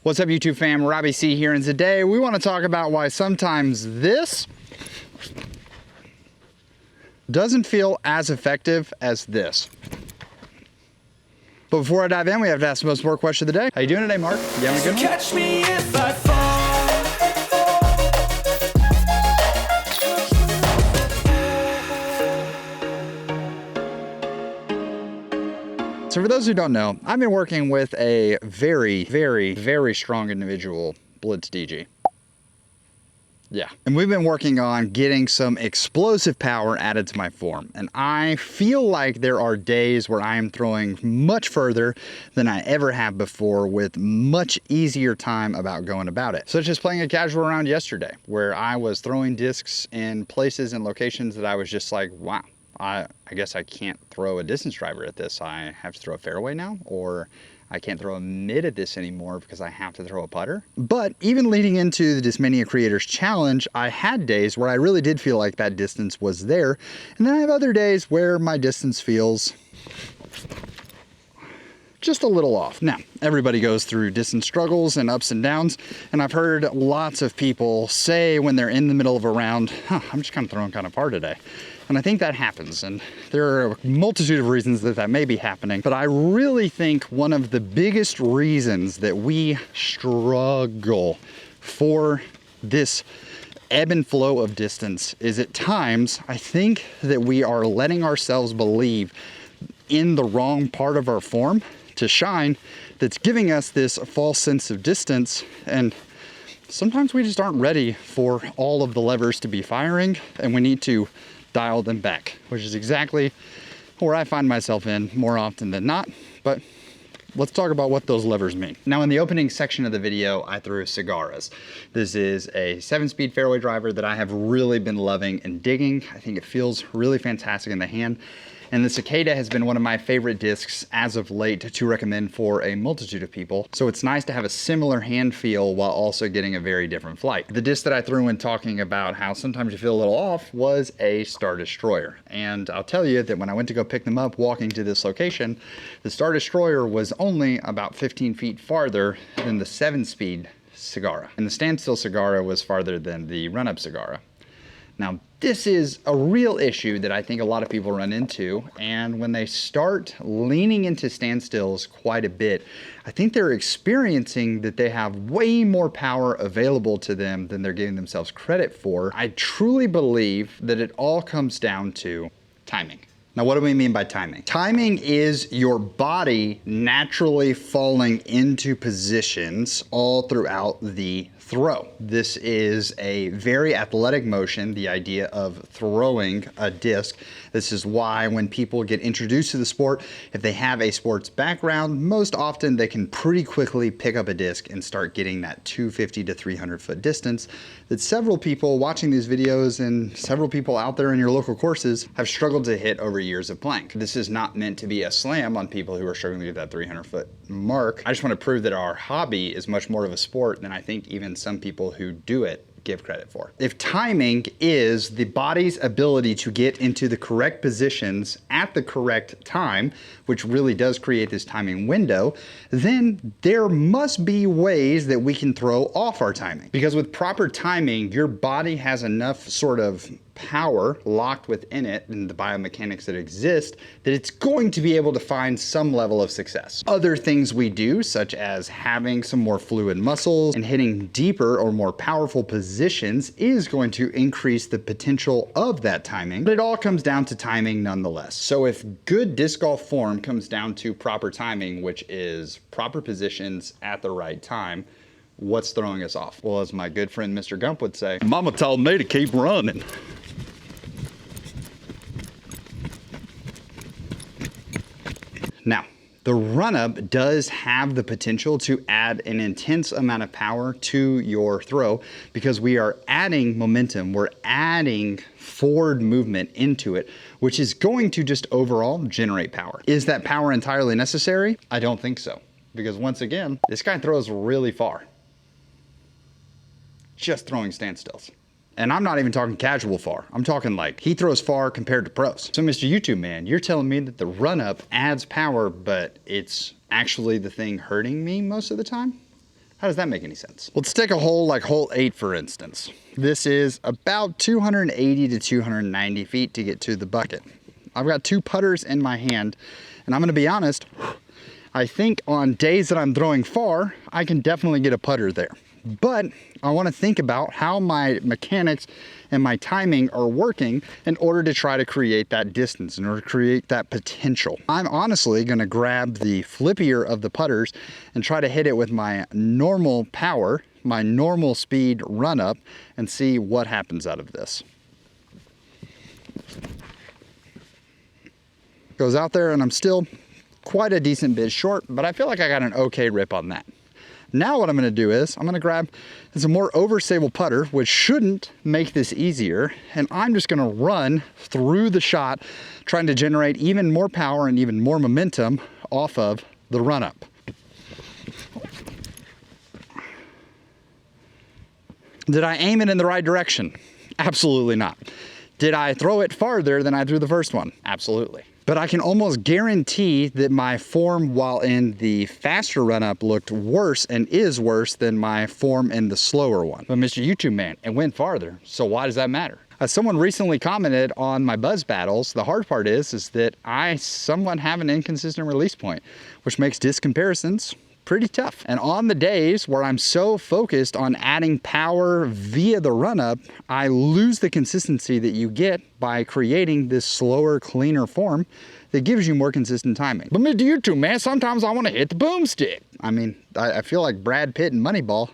What's up, YouTube fam? Robbie C here, and today we want to talk about why sometimes this doesn't feel as effective as this. But before I dive in, we have to ask the most important question of the day. How you doing today, Mark? You having a good one? Catch me if I fall. So for those who don't know, I've been working with a very strong individual, Blitz DG. Yeah, and we've been working on getting some explosive power added to my form. And I feel like there are days where I am throwing much further than I ever have before with much easier time about going about it. Such as playing a casual round yesterday, where I was throwing discs in places and locations that I was just like, wow. I guess I can't throw a distance driver at this. I have to throw a fairway now, or I can't throw a mid at this anymore because I have to throw a putter. But even leading into the Discmania Creators Challenge, I had days where I really did feel like that distance was there. And then I have other days where my distance feels just a little off. Now, everybody goes through distance struggles and ups and downs, and I've heard lots of people say when they're in the middle of a round, I'm just kind of throwing kind of far today. And I think that happens, and there are a multitude of reasons that that may be happening, but I really think one of the biggest reasons that we struggle for this ebb and flow of distance is at times, I think that we are letting ourselves believe in the wrong part of our form to shine that's giving us this false sense of distance, and sometimes we just aren't ready for all of the levers to be firing, and we need to dial them back, which is exactly where I find myself in more often than not. But let's talk about what those levers mean. Now, in the opening section of the video, I threw Cigarras. This is a 7-speed fairway driver that I have really been loving and digging. I think it feels really fantastic in the hand. And the Cicada has been one of my favorite discs as of late to recommend for a multitude of people. So it's nice to have a similar hand feel while also getting a very different flight. The disc that I threw in talking about how sometimes you feel a little off was a Star Destroyer. And I'll tell you that when I went to go pick them up walking to this location, the Star Destroyer was only about 15 feet farther than the 7-speed Cigarra. And the standstill Cigarra was farther than the run-up Cigarra. Now, this is a real issue that I think a lot of people run into, and when they start leaning into standstills quite a bit, I think they're experiencing that they have way more power available to them than they're giving themselves credit for. I truly believe that it all comes down to timing. Now, what do we mean by timing? Timing is your body naturally falling into positions all throughout the throw. This is a very athletic motion, the idea of throwing a disc. This is why when people get introduced to the sport, if they have a sports background, most often they can pretty quickly pick up a disc and start getting that 250 to 300 foot distance that several people watching these videos and several people out there in your local courses have struggled to hit over years of playing. This is not meant to be a slam on people who are struggling to get that 300 foot mark. I just want to prove that our hobby is much more of a sport than I think even some people who do it give credit for. If timing is the body's ability to get into the correct positions at the correct time, which really does create this timing window, then there must be ways that we can throw off our timing. Because with proper timing, your body has enough sort of power locked within it and the biomechanics that exist that it's going to be able to find some level of success. Other things we do, such as having some more fluid muscles and hitting deeper or more powerful positions, is going to increase the potential of that timing, but it all comes down to timing nonetheless. So if good disc golf form comes down to proper timing, which is proper positions at the right time, what's throwing us off? Well, as my good friend Mr. Gump would say, Mama told me to keep running. Now, the run-up does have the potential to add an intense amount of power to your throw because we are adding momentum, we're adding forward movement into it, which is going to just overall generate power. Is that power entirely necessary? I don't think so, because once again, this guy throws really far. Just throwing standstills. And I'm not even talking casual far. I'm talking like he throws far compared to pros. So Mr. YouTube man, you're telling me that the run up adds power, but it's actually the thing hurting me most of the time? How does that make any sense? Let's take a hole like hole 8, for instance. This is about 280 to 290 feet to get to the bucket. I've got 2 putters in my hand, and I'm gonna be honest, I think on days that I'm throwing far, I can definitely get a putter there. But I wanna think about how my mechanics and my timing are working in order to try to create that distance, in order to create that potential. I'm honestly gonna grab the flippier of the putters and try to hit it with my normal power, my normal speed run up, and see what happens out of this. Goes out there, and I'm still quite a decent bit short, but I feel like I got an okay rip on that. Now what I'm gonna do is I'm gonna grab this more overstable putter, which shouldn't make this easier, and I'm just gonna run through the shot, trying to generate even more power and even more momentum off of the run up. Did I aim it in the right direction? Absolutely not. Did I throw it farther than I threw the first one? Absolutely. But I can almost guarantee that my form while in the faster run-up looked worse and is worse than my form in the slower one. But Mr. YouTube Man, it went farther, so why does that matter? As someone recently commented on my buzz battles, the hard part is that I somewhat have an inconsistent release point, which makes disc comparisons pretty tough. And on the days where I'm so focused on adding power via the run-up, I lose the consistency that you get by creating this slower, cleaner form that gives you more consistent timing. But Mr. YouTube Man, sometimes I want to hit the boomstick. I mean, I feel like Brad Pitt in Moneyball.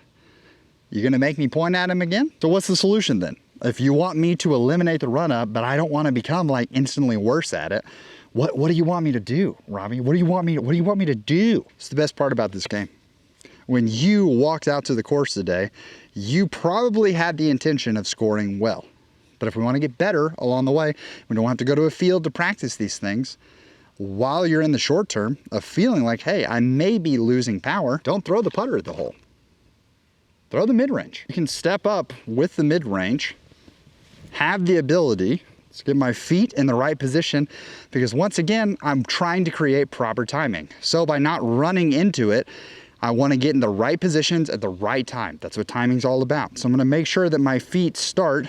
You gonna make me point at him again? So what's the solution then? If you want me to eliminate the run-up, but I don't want to become like instantly worse at it, what do you want me to do, Robbie? What do you want me to do? It's the best part about this game. When you walked out to the course today, you probably had the intention of scoring well. But if we want to get better along the way, we don't have to go to a field to practice these things. While you're in the short term of feeling like, hey, I may be losing power, don't throw the putter at the hole. Throw the mid-range. You can step up with the mid-range, have the ability to get my feet in the right position, because once again, I'm trying to create proper timing. So by not running into it, I want to get in the right positions at the right time. That's what timing's all about. So I'm going to make sure that my feet start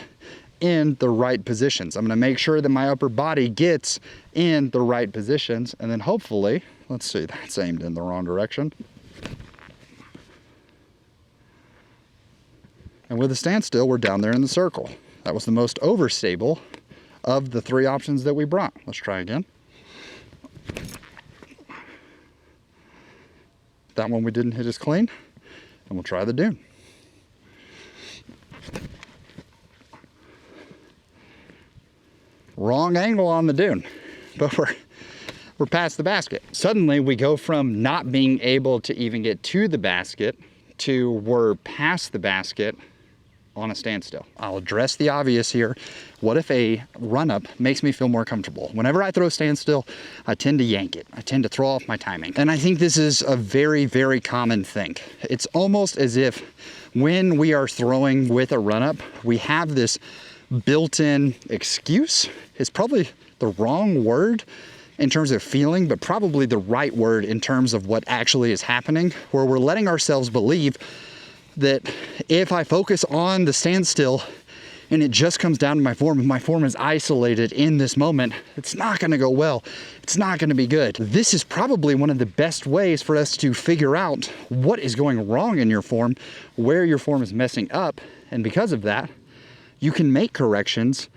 in the right positions. I'm going to make sure that my upper body gets in the right positions, and then hopefully, let's see, that's aimed in the wrong direction. And with a standstill, we're down there in the circle. That was the most overstable of the 3 options that we brought. Let's try again. That one we didn't hit as clean, and we'll try the dune. Wrong angle on the dune, but we're past the basket. Suddenly we go from not being able to even get to the basket to we're past the basket on a standstill. I'll address the obvious here. What if a run-up makes me feel more comfortable? Whenever I throw standstill, I tend to yank it. I tend to throw off my timing. And I think this is a very, very common thing. It's almost as if when we are throwing with a run-up, we have this built-in excuse. It's probably the wrong word in terms of feeling, but probably the right word in terms of what actually is happening, where we're letting ourselves believe that if I focus on the standstill and it just comes down to my form, if my form is isolated in this moment, it's not gonna go well. It's not gonna be good. This is probably one of the best ways for us to figure out what is going wrong in your form, where your form is messing up, and because of that, you can make corrections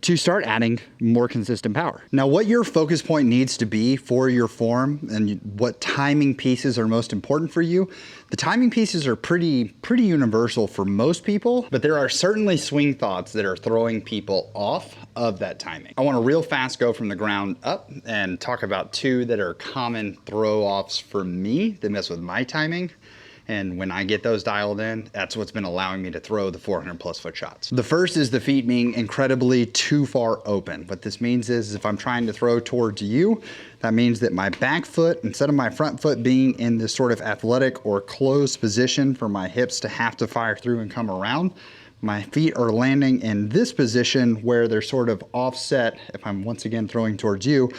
to start adding more consistent power. Now, what your focus point needs to be for your form and what timing pieces are most important for you, the timing pieces are pretty universal for most people, but there are certainly swing thoughts that are throwing people off of that timing. I want to real fast go from the ground up and talk about 2 that are common throw-offs for me that mess with my timing. And when I get those dialed in, that's what's been allowing me to throw the 400+ foot shots. The first is the feet being incredibly too far open. What this means is if I'm trying to throw towards you, that means that my back foot, instead of my front foot being in this sort of athletic or closed position for my hips to have to fire through and come around, my feet are landing in this position where they're sort of offset if I'm once again throwing towards you.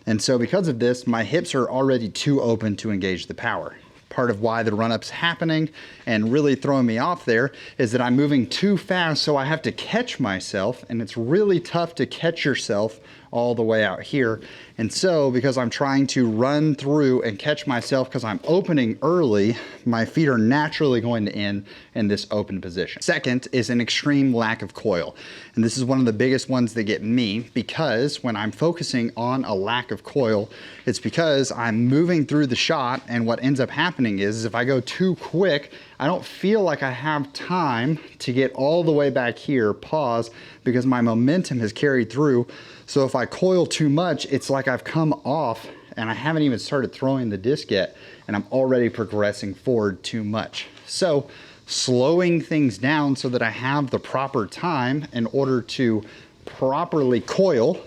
And so because of this, my hips are already too open to engage the power. part of why the run-up's happening and really throwing me off there is that I'm moving too fast, so I have to catch myself, and it's really tough to catch yourself all the way out here. And so because I'm trying to run through and catch myself because I'm opening early, my feet are naturally going to end in this open position. Second is an extreme lack of coil. And this is one of the biggest ones that get me, because when I'm focusing on a lack of coil, it's because I'm moving through the shot, and what ends up happening is if I go too quick, I don't feel like I have time to get all the way back here, pause, because my momentum has carried through. So if I coil too much, it's like I've come off and I haven't even started throwing the disc yet, and I'm already progressing forward too much. So slowing things down so that I have the proper time in order to properly coil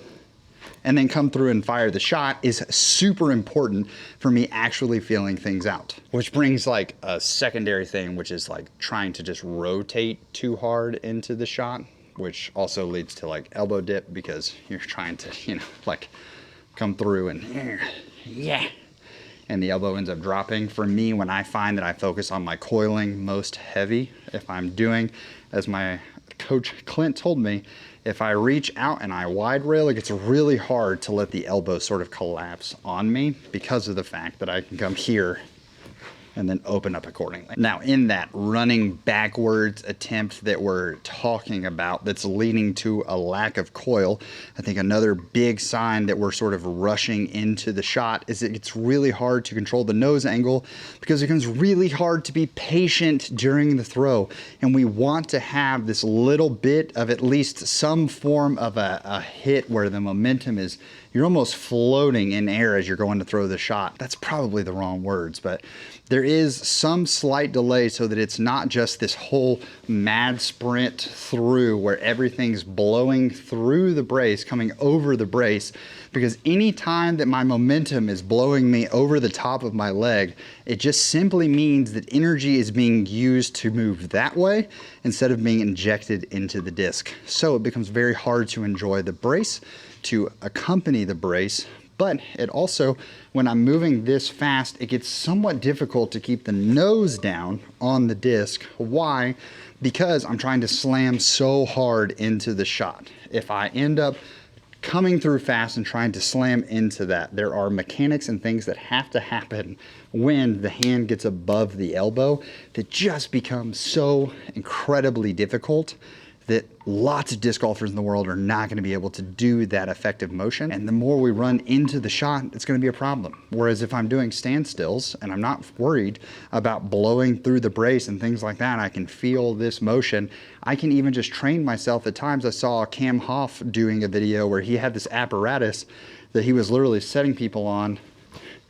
and then come through and fire the shot is super important for me actually feeling things out. Which brings like a secondary thing, which is like trying to just rotate too hard into the shot, which also leads to like elbow dip, because you're trying to, you know, like come through and yeah, and the elbow ends up dropping. For me, when I find that I focus on my coiling most heavy, if I'm doing, as my coach Clint told me, if I reach out and I wide rail, it gets really hard to let the elbow sort of collapse on me because of the fact that I can come here and then open up accordingly. Now, in that running backwards attempt that we're talking about that's leading to a lack of coil, I think another big sign that we're sort of rushing into the shot is that it's really hard to control the nose angle, because it becomes really hard to be patient during the throw. And we want to have this little bit of at least some form of a hit where the momentum is, you're almost floating in air as you're going to throw the shot. That's probably the wrong words, but there is some slight delay so that it's not just this whole mad sprint through where everything's blowing through the brace, coming over the brace, because any time that my momentum is blowing me over the top of my leg, it just simply means that energy is being used to move that way instead of being injected into the disc. So it becomes very hard to enjoy the brace, to accompany the brace, but it also, when I'm moving this fast, it gets somewhat difficult to keep the nose down on the disc. Why? Because I'm trying to slam so hard into the shot. If I end up coming through fast and trying to slam into that, there are mechanics and things that have to happen when the hand gets above the elbow that just become so incredibly difficult that lots of disc golfers in the world are not going to be able to do that effective motion. And the more we run into the shot, it's going to be a problem. Whereas if I'm doing standstills and I'm not worried about blowing through the brace and things like that, I can feel this motion. I can even just train myself. At times I saw Cam Hoff doing a video where he had this apparatus that he was literally setting people on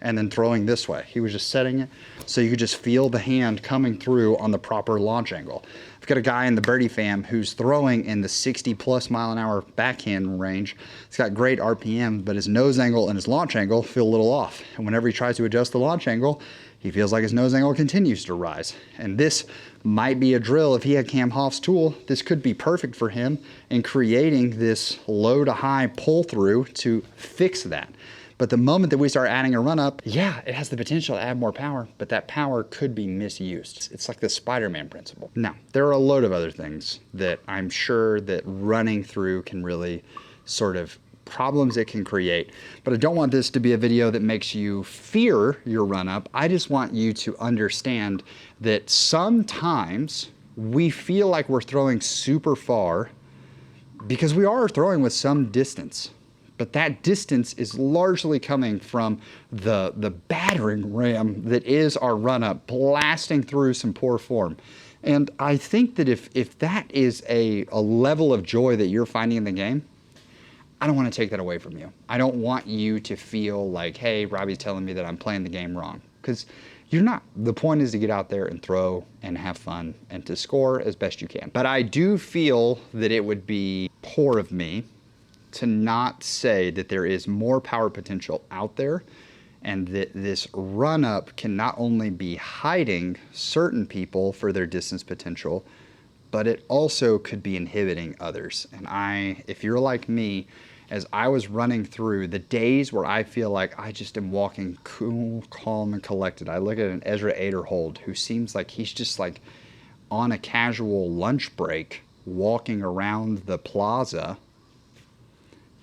and then throwing this way. He was just setting it so you could just feel the hand coming through on the proper launch angle. I've got a guy in the birdie fam who's throwing in the 60+ mile/hour backhand range. He's got great RPM, but his nose angle and his launch angle feel a little off. And whenever he tries to adjust the launch angle, he feels like his nose angle continues to rise. And this might be a drill. If he had Cam Hoff's tool, this could be perfect for him in creating this low to high pull through to fix that. But the moment that we start adding a run up, yeah, it has the potential to add more power, but that power could be misused. It's like the Spider-Man principle. Now, there are a load of other things that I'm sure that running through can really sort of problems it can create. But I don't want this to be a video that makes you fear your run up. I just want you to understand that sometimes we feel like we're throwing super far because we are throwing with some distance. But that distance is largely coming from the battering ram that is our run-up, blasting through some poor form. And I think that if that is a level of joy that you're finding in the game, I don't want to take that away from you. I don't want you to feel like, hey, Robbie's telling me that I'm playing the game wrong. Because you're not. The point is to get out there and throw and have fun and to score as best you can. But I do feel that it would be poor of me to not say that there is more power potential out there, and that this run-up can not only be hiding certain people for their distance potential, but it also could be inhibiting others. And if you're like me as I was running through the days where I feel like I just am walking cool, calm, and collected. I look at an Ezra Aderhold who seems like he's just like on a casual lunch break walking around the plaza.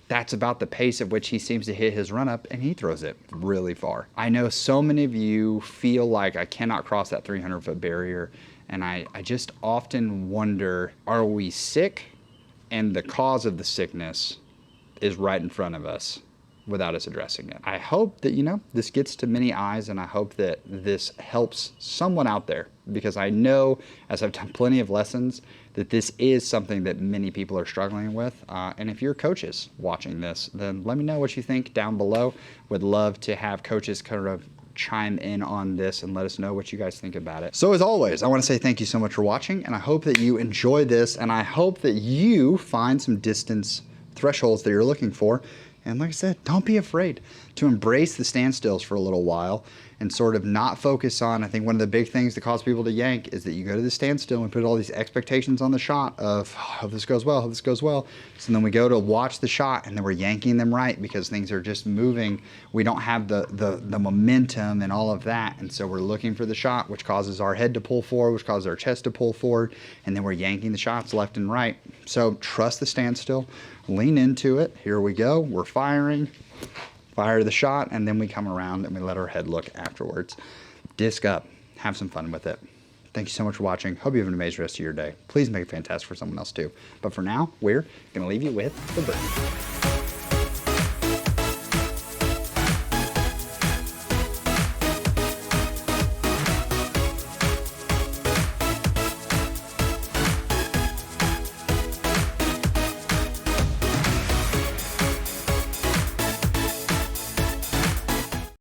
That's about the pace at which he seems to hit his run up, and he throws it really far. I know so many of you feel like I cannot cross that 300-foot barrier, and I just often wonder, are we sick and the cause of the sickness is right in front of us without us addressing it? I hope that, this gets to many eyes, and I hope that this helps someone out there, because I know, as I've done plenty of lessons, that this is something that many people are struggling with. And if you're coaches watching this, then let me know what you think down below. Would love to have coaches kind of chime in on this and let us know what you guys think about it. So as always, I want to say thank you so much for watching, and I hope that you enjoy this, and I hope that you find some distance thresholds that you're looking for. And like I said, don't be afraid to embrace the standstills for a little while and sort of not focus on, I think one of the big things that cause people to yank is that you go to the standstill and put all these expectations on the shot of, oh, hope this goes well, hope this goes well. So then we go to watch the shot and then we're yanking them right because things are just moving. We don't have the momentum and all of that. And so we're looking for the shot, which causes our head to pull forward, which causes our chest to pull forward. And then we're yanking the shots left and right. So trust the standstill, lean into it. Here we go. We're firing. Fire the shot, and then we come around and we let our head look afterwards. Disc up. Have some fun with it. Thank you so much for watching. Hope you have an amazing rest of your day. Please make it fantastic for someone else too. But for now, we're going to leave you with the birdie.